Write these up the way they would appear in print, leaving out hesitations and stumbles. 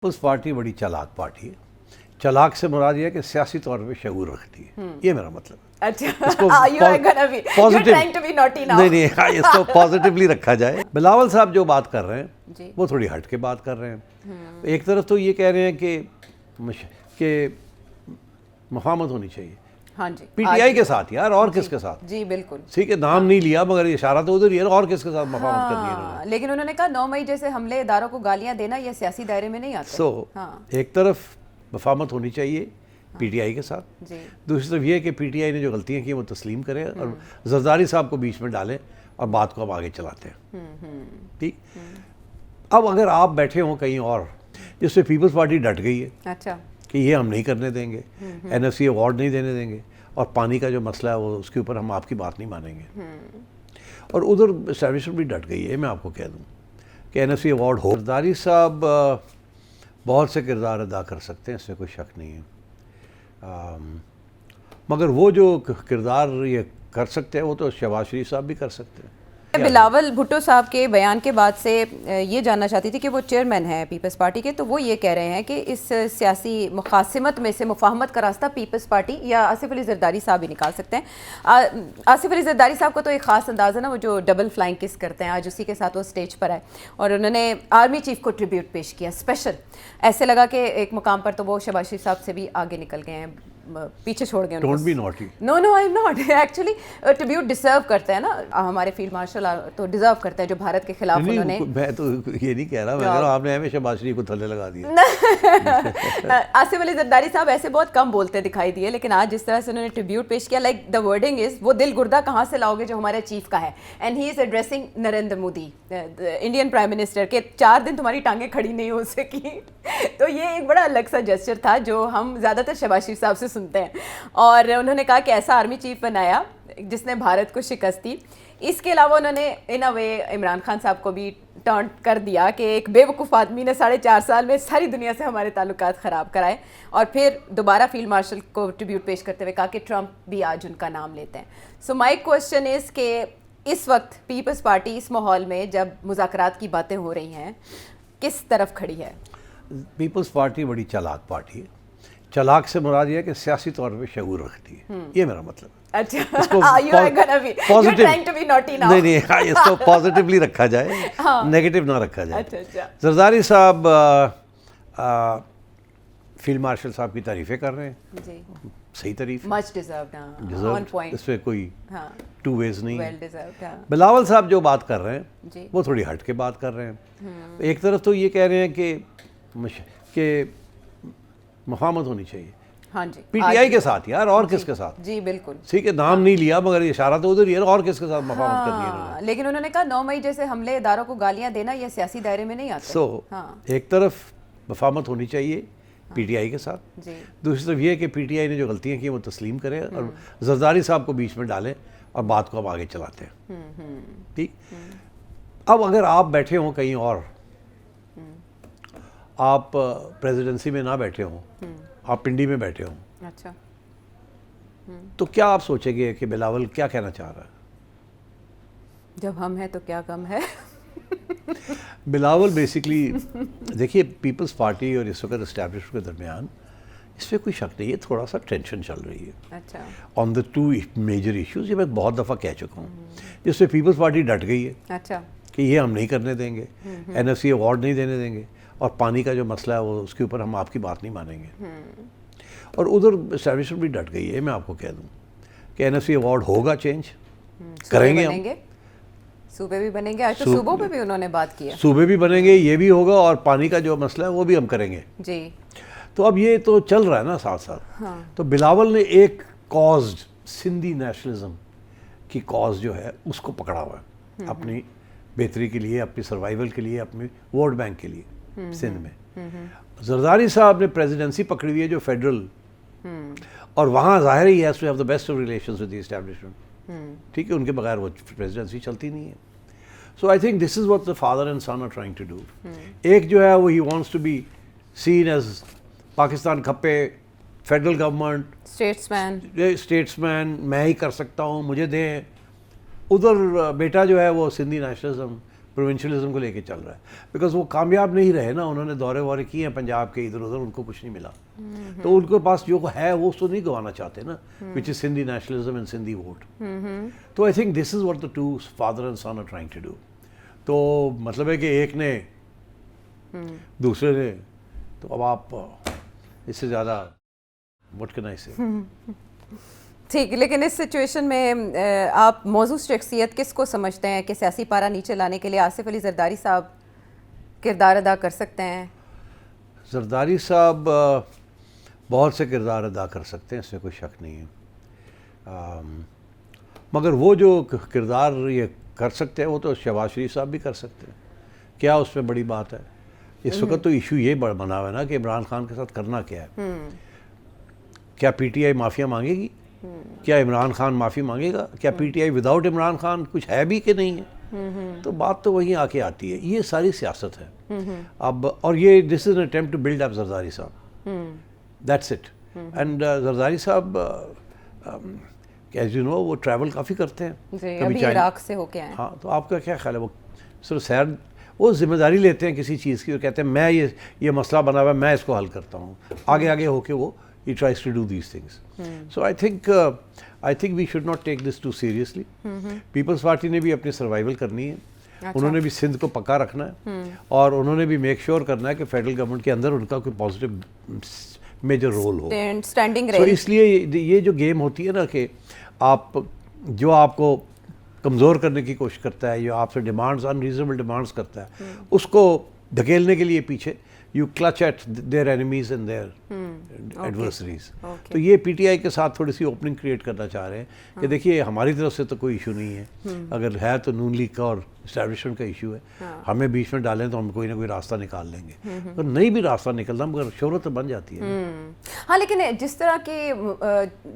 Peoples party بڑی چالاک party ہے. چالاک سے مراد یہ ہے کہ سیاسی طور پہ شعور رکھتی ہے, یہ میرا مطلب ہے. نہیں, اس کو پازیٹیولی رکھا جائے. بلاول صاحب جو بات کر رہے ہیں وہ تھوڑی ہٹ کے بات کر رہے ہیں. ایک طرف تو یہ کہہ رہے ہیں کہ مفاہمت ہونی چاہیے پی ٹی آئی کے ساتھ, یار اور کس کے ساتھ؟ جی بالکل ٹھیک ہے, نام نہیں لیا مگر اشارہ تو ادھر ہی ہے, اور کس کے ساتھ مفاہمت کرنی ہے انہوں نے. لیکن انہوں نے کہا 9 مئی جیسے حملے اداروں کو گالیاں دینا یہ سیاسی دائرے میں نہیں آتا. ایک طرف مفاہمت ہونی چاہیے پی ٹی آئی کے ساتھ, دوسری طرف یہ کہ پی ٹی آئی نے جو غلطیاں کی وہ تسلیم کریں اور زرداری صاحب کو بیچ میں ڈالیں اور بات کو ہم آگے چلاتے ہیں. ٹھیک, اب اگر آپ بیٹھے ہوں کہیں اور جس سے پیپلز پارٹی ڈٹ گئی ہے اچھا کہ یہ ہم نہیں کرنے دیں گے, این ایف سی ایوارڈ نہیں دینے دیں گے, اور پانی کا جو مسئلہ ہے وہ اس کے اوپر ہم آپ کی بات نہیں مانیں گے, اور ادھر اسٹیبلشمنٹ بھی ڈٹ گئی ہے. میں آپ کو کہہ دوں کہ این ایف سی ایوارڈ ہو, زرداری صاحب بہت سے کردار ادا کر سکتے ہیں, اس میں کوئی شک نہیں ہے, مگر وہ جو کردار یہ کر سکتے ہیں وہ تو شہباز شریف صاحب بھی کر سکتے ہیں. بلاول بھٹو صاحب کے بیان کے بعد سے یہ جاننا چاہتی تھی کہ وہ چیئرمین ہیں پیپلز پارٹی کے, تو وہ یہ کہہ رہے ہیں کہ اس سیاسی مخاصمت میں سے مفاہمت کا راستہ پیپلز پارٹی یا آصف علی زرداری صاحب ہی نکال سکتے ہیں. آصف علی زرداری صاحب کو تو ایک خاص انداز ہے نا, وہ جو ڈبل فلائنگ کس کرتے ہیں, آج اسی کے ساتھ وہ اسٹیج پر آئے اور انہوں نے آرمی چیف کو ٹریبیوٹ پیش کیا اسپیشل. ایسے لگا کہ ایک مقام پر تو وہ شہباز شریف صاحب سے بھی آگے نکل گئے ہیں, پیچھے چھوڑ گئے. Don't be naughty. No I'm not, actually tribute deserve کرتے ہیں نا ہمارے فیلڈ مارشل, تو ڈیزرو کرتے ہیں جو بھارت کے خلاف انہوں نے. میں تو یہ نہیں کہہ رہا, میں کہہ رہا ہوں آپ نے ہمیشہ شہباز شریف کو تھلے لگا دیا. آصف علی زرداری صاحب ایسے بہت کم بولتے دکھائی دیے, لیکن آج جس طرح سے انہوں نے ٹریبیوٹ پیش کیا, لائک دا ورڈنگ از وہ دل گردہ کہاں سے لاؤ گے جو ہمارے چیف کا ہے, and he is addressing Narendra Modi Indian prime minister, کہ 4 دن تمہاری ٹانگیں کھڑی نہیں ہو سکی. تو یہ ایک بڑا الگ سا جسچر تھا جو ہم زیادہ تر شہباز شریف صاحب سے سنتے ہیں, اور انہوں نے کہا کہ ایسا آرمی چیف بنایا جس نے بھارت کو شکست دی. اس کے علاوہ انہوں نے ان اے وے عمران خان صاحب کو بھی ٹانٹ کر دیا کہ ایک بے وقوف آدمی نے 4.5 سال میں ساری دنیا سے ہمارے تعلقات خراب کرائے, اور پھر دوبارہ فیلڈ مارشل کو ٹریبیوٹ پیش کرتے ہوئے کہا کہ ٹرمپ بھی آج ان کا نام لیتے ہیں. سو مائی کوشچن از کہ اس وقت پیپلز پارٹی اس ماحول میں جب مذاکرات کی باتیں ہو رہی ہیں کس طرف کھڑی ہے؟ پیپلز پارٹی بڑی چالاک پارٹی ہے. چالاک سے مراد یہ ہے کہ سیاسی طور پہ شعور رکھتی ہے, یہ میرا مطلب ہے. نہیں, اس کو پازیٹیولی رکھا جائے, نیگیٹو نہ رکھا جائے. زرداری صاحب فیلڈ مارشل صاحب کی تعریفیں کر رہے ہیں, صحیح تعریف, اس پہ کوئی ٹو ویز نہیں ہے. بلاول صاحب جو بات کر رہے ہیں وہ تھوڑی ہٹ کے بات کر رہے ہیں. ایک طرف تو یہ کہہ رہے ہیں کہ مفاہمت ہونی چاہیے پی ٹی آئی کے ساتھ, یار اور کس کے ساتھ؟ جی بالکل ٹھیک ہے, نام نہیں لیا مگر اشارہ تو ادھر ہی ہے, اور کس کے ساتھ مفاہمت کرنی ہے انہوں نے. لیکن انہوں نے کہا 9 مئی جیسے حملے اداروں کو گالیاں دینا یہ سیاسی دائرے میں نہیں آتا. ایک طرف مفاہمت ہونی چاہیے پی ٹی آئی کے ساتھ, دوسری طرف یہ کہ پی ٹی آئی نے جو غلطیاں کی وہ تسلیم کریں اور زرداری صاحب کو بیچ میں ڈالیں اور بات کو ہم آگے چلاتے ہیں. ٹھیک, اب اگر آپ بیٹھے ہوں کہیں اور, آپ پریزیڈنسی میں نہ بیٹھے ہوں, آپ پنڈی میں بیٹھے ہوں, اچھا, تو کیا آپ سوچیں گے کہ بلاول کیا کہنا چاہ رہا ہے؟ جب ہم ہیں تو کیا کم ہے. بلاول بیسکلی دیکھیے پیپلز پارٹی اور اس وقت اسٹیبلشمنٹ کے درمیان اس پہ کوئی شک نہیں ہے, تھوڑا سا ٹینشن چل رہی ہے اچھا آن دا 2 میجر ایشوز. یہ میں بہت دفعہ کہہ چکا ہوں, جس سے پیپلز پارٹی ڈٹ گئی ہے اچھا کہ یہ ہم نہیں کرنے دیں گے, این ایف سی ایوارڈ نہیں دینے دیں گے, اور پانی کا جو مسئلہ ہے وہ اس کے اوپر ہم آپ کی بات نہیں مانیں گے. اور ادھر اسٹیبلشمنٹ بھی ڈٹ گئی ہے. میں آپ کو کہہ دوں کہ این ایف سی ایوارڈ ہوگا, چینج کریں گے ہم, صوبے بھی بنیں گے. آج تو صوبوں پہ بھی انہوں نے بات کی ہے, صوبے بھی بنیں گے, یہ بھی ہوگا, اور پانی کا جو مسئلہ ہے وہ بھی ہم کریں گے. جی تو اب یہ تو چل رہا ہے نا ساتھ ساتھ. تو بلاول نے ایک کاز سندھی نیشنلزم کی کاز جو ہے اس کو پکڑا ہوا ہے اپنی بہتری کے لیے, اپنی سروائیول کے لیے, اپنی ووٹ بینک کے لیے سندھ میں. زرداری صاحب نے پریزیڈنسی پکڑی ہوئی ہے جو فیڈرل, اور وہاں ظاہر ہی has to have the best of relations with the establishment. ٹھیک ہے, ان کے بغیر وہ پریزیڈنسی چلتی نہیں ہے. So I think this is what the father and son are trying to do. ایک جو ہے وہ ہی wants to be seen as Pakistan کھپے, فیڈرل گورنمنٹ, اسٹیٹس مین, میں ہی کر سکتا ہوں, مجھے دیں. ادھر بیٹا جو ہے وہ سندھی نیشنلزم, پروونشلزم کو لے کے چل رہا ہے, بیکاز وہ کامیاب نہیں رہے نا, انہوں نے دورے وورے کیے ہیں پنجاب کے ادھر ادھر, ان کو کچھ نہیں ملا, تو ان کے پاس جو ہے وہ اس کو نہیں گنوانا چاہتے نا, which is Sindhi nationalism and Sindhi vote. تو I think this is what the two father and son are trying to do. تو مطلب ہے کہ ایک نے دوسرے نے, تو اب آپ اس سے زیادہ what can I say. ٹھیک, لیکن اس سچویشن میں آپ موضوع شخصیت کس کو سمجھتے ہیں کہ سیاسی پارا نیچے لانے کے لیے آصف علی زرداری صاحب کردار ادا کر سکتے ہیں؟ زرداری صاحب بہت سے کردار ادا کر سکتے ہیں, اس میں کوئی شک نہیں ہے, مگر وہ جو کردار یہ کر سکتے ہیں وہ تو شہباز شریف صاحب بھی کر سکتے ہیں. کیا اس میں بڑی بات ہے؟ اس وقت تو ایشو یہ بنا ہوا ہے نا کہ عمران خان کے ساتھ کرنا کیا ہے. کیا پی ٹی آئی معافیا مانگے گی؟ کیا عمران خان معافی مانگے گا؟ کیا P T I without Imran Khan کچھ ہے بھی کہ نہیں ہے؟ تو بات تو وہیں آ کے آتی ہے, یہ ساری سیاست ہے اب. اور یہ this is an attempt to build up Zardari صاحب, دیٹس اٹ. اینڈ زرداری صاحب ایز یو نو وہ ٹریول کافی کرتے ہیں, ابھی عراق سے ہو کے آئے. ہاں, تو آپ کا کیا خیال ہے, وہ صرف سیر وہ ذمہ داری لیتے ہیں کسی چیز کی اور کہتے ہیں میں یہ مسئلہ بنا ہوا ہے میں اس کو حل کرتا ہوں, آگے آگے ہو کے وہ he tries to do these things. So I think we should not take this too seriously. Peoples Party نے بھی اپنی سروائیول کرنی ہے, انہوں نے بھی سندھ کو پکا رکھنا ہے, اور انہوں نے بھی میک شیور کرنا ہے کہ فیڈرل گورنمنٹ کے اندر ان کا کوئی پازیٹیو میجر رول ہو. تو اس لیے یہ جو گیم ہوتی ہے نا کہ جو آپ کو کمزور کرنے کی کوشش کرتا ہے, جو آپ سے ڈیمانڈز انریزنیبل ڈیمانڈز کرتا ہے, اس کو دھکیلنے کے لیے پیچھے you clutch at their enemies and their adversaries. تو یہ پی ٹی آئی کے ساتھ تھوڑی سی اوپننگ کریٹ کرنا چاہ رہے ہیں کہ دیکھیے ہماری طرف سے تو کوئی ایشو نہیں ہے, اگر ہے تو نون لیگ کا اور اسٹیبلشمنٹ کا ایشو ہے, ہمیں بیچ میں ڈالیں تو ہم کوئی نہ کوئی راستہ نکال لیں گے. اگر نہیں بھی راستہ نکلتا مگر شہرت تو بن جاتی ہے. ہاں, لیکن جس طرح کی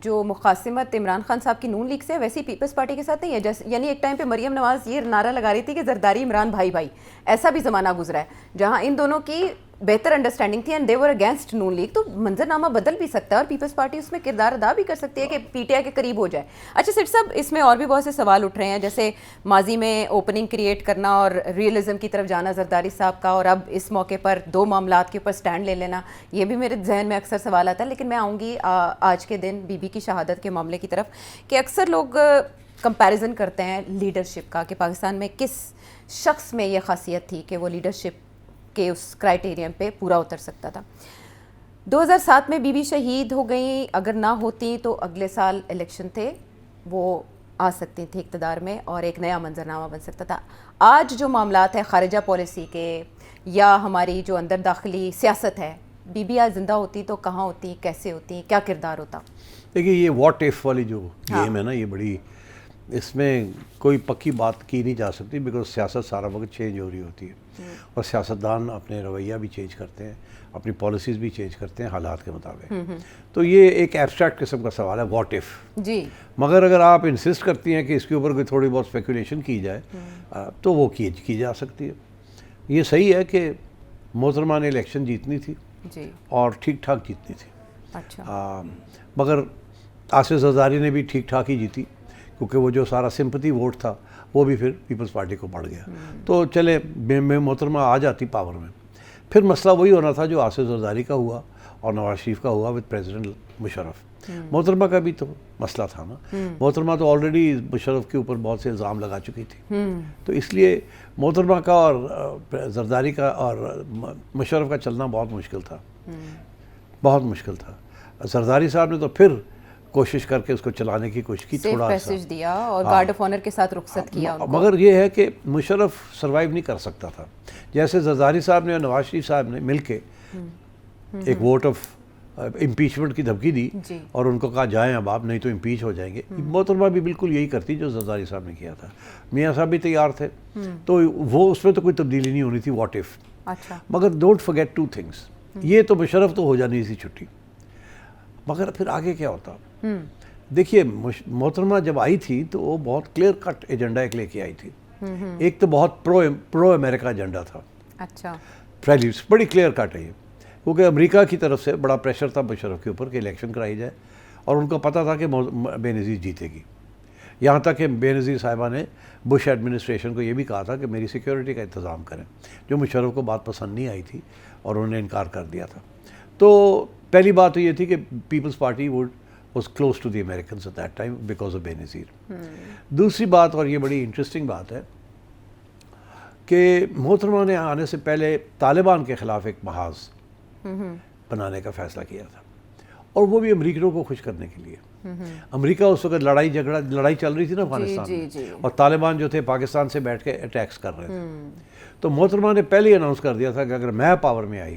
جو مقاسمت عمران خان صاحب کی نون لیگ سے ویسی پیپلز پارٹی کے ساتھ نہیں ہے. یعنی ایک ٹائم پہ مریم نواز یہ نعرہ لگا رہی تھی کہ زرداری عمران بھائی بھائی, ایسا بھی زمانہ گزرا ہے جہاں ان دونوں کی بہتر انڈرسٹینڈنگ تھی and they were against Noon League. تو منظرنامہ بدل بھی سکتا ہے اور پیپلز پارٹی اس میں کردار ادا بھی کر سکتی ہے کہ پی ٹی آئی کے قریب ہو جائے. اچھا سر صاحب, اس میں اور بھی بہت سے سوال اٹھ رہے ہیں, جیسے ماضی میں اوپننگ کریٹ کرنا اور ریئلزم کی طرف جانا زرداری صاحب کا, اور اب اس موقع پر دو معاملات کے اوپر سٹینڈ لے لینا, یہ بھی میرے ذہن میں اکثر سوال آتا ہے. لیکن میں آؤں گی آج کے دن بی بی کی شہادت کے معاملے کی طرف, کہ اکثر لوگ کمپیریزن کرتے ہیں لیڈرشپ کا کہ پاکستان میں کس شخص میں یہ خاصیت تھی کہ وہ لیڈرشپ کہ اس کرائٹیرین پہ پورا اتر سکتا تھا. 2007 میں بی بی شہید ہو گئیں, اگر نہ ہوتی تو اگلے سال الیکشن تھے, وہ آ سکتی تھیں اقتدار میں اور ایک نیا منظرنامہ بن سکتا تھا. آج جو معاملات ہیں خارجہ پالیسی کے یا ہماری جو اندر داخلی سیاست ہے, بی بی آج زندہ ہوتی تو کہاں ہوتی, کیسے ہوتی, کیا کردار ہوتا؟ دیکھیے یہ واٹ ایف والی جو گیم ہے نا, یہ بڑی, اس میں کوئی پکی بات کی نہیں جا سکتی, بیکاز سیاست سارا وقت چینج ہو رہی ہوتی ہے, اور سیاستدان اپنے رویہ بھی چینج کرتے ہیں, اپنی پالیسیز بھی چینج کرتے ہیں حالات کے مطابق. تو یہ ایک ایبسٹریکٹ قسم کا سوال ہے, واٹ ایف. جی, مگر اگر آپ انسسٹ کرتی ہیں کہ اس کے اوپر کوئی تھوڑی بہت اسپیکولیشن کی جائے تو وہ کی جا سکتی ہے. یہ صحیح ہے کہ محترمہ نے الیکشن جیتنی تھی اور ٹھیک ٹھاک جیتنی تھی. اچھا, مگر آصف زرداری نے بھی ٹھیک ٹھاک ہی جیتی, کیونکہ وہ جو سارا سمپتھی ووٹ تھا وہ بھی پھر پیپلز پارٹی کو پڑ گیا. تو چلے محترمہ آ جاتی پاور میں, پھر مسئلہ وہی ہونا تھا جو آصف زرداری کا ہوا اور نواز شریف کا ہوا وتھ پریزیڈنٹ مشرف. محترمہ کا بھی تو مسئلہ تھا نا, محترمہ تو آلریڈی مشرف کے اوپر بہت سے الزام لگا چکی تھی, تو اس لیے محترمہ کا اور زرداری کا اور مشرف کا چلنا بہت مشکل تھا, بہت مشکل تھا. زرداری صاحب نے تو پھر کوشش کر کے اس کو چلانے کی کوشش کی, تھوڑا پیسج دیا اور گارڈ آف آنر کے ساتھ رخصت کیا ان کو. مگر یہ ہے کہ مشرف سروائیو نہیں کر سکتا تھا. جیسے زرداری صاحب نے اور نواز شریف صاحب نے مل کے ایک ووٹ آف امپیچمنٹ کی دھمکی دی اور ان کو کہا جائیں اب آپ, نہیں تو امپیچ ہو جائیں گے. محترمہ بھی بالکل یہی کرتی جو زرداری صاحب نے کیا تھا. میاں صاحب بھی تیار تھے, تو وہ اس میں تو کوئی تبدیلی نہیں ہونی تھی, واٹ ایف. مگر ڈونٹ فرگیٹ ٹو تھنگس, یہ تو مشرف تو ہو جانی تھی چھٹی, مگر پھر آگے کیا ہوتا. دیکھیے محترمہ جب آئی تھی تو وہ بہت کلیئر کٹ ایجنڈا ایک لے کے آئی تھی. ایک تو بہت پرو امریکہ ایجنڈا تھا. اچھا, بڑی کلیئر کٹ ہے یہ, کیونکہ امریکہ کی طرف سے بڑا پریشر تھا مشرف کے اوپر کہ الیکشن کرائی جائے, اور ان کو پتہ تھا کہ بے نظیر جیتے گی. یہاں تک کہ بے نظیر صاحبہ نے بش ایڈمنسٹریشن کو یہ بھی کہا تھا کہ میری سیکیورٹی کا انتظام کریں، جو مشرف کو بات پسند نہیں آئی تھی اور انہوں نے انکار کر دیا تھا. تو پہلی بات تو یہ تھی کہ Peoples Party was close to the Americans at that time because of Benazir. دوسری بات، اور یہ بڑی انٹرسٹنگ بات ہے، کہ محترمہ نے آنے سے پہلے طالبان کے خلاف ایک محاذ بنانے کا فیصلہ کیا تھا، اور وہ بھی امریکنوں کو خوش کرنے کے لیے. امریکہ اس وقت لڑائی چل رہی تھی نا افغانستان میں، اور طالبان جو تھے پاکستان سے بیٹھ کے اٹیکس کر رہے تھے. تو محترمہ نے پہلے ہی اناؤنس کر دیا تھا کہ اگر میں پاور میں آئی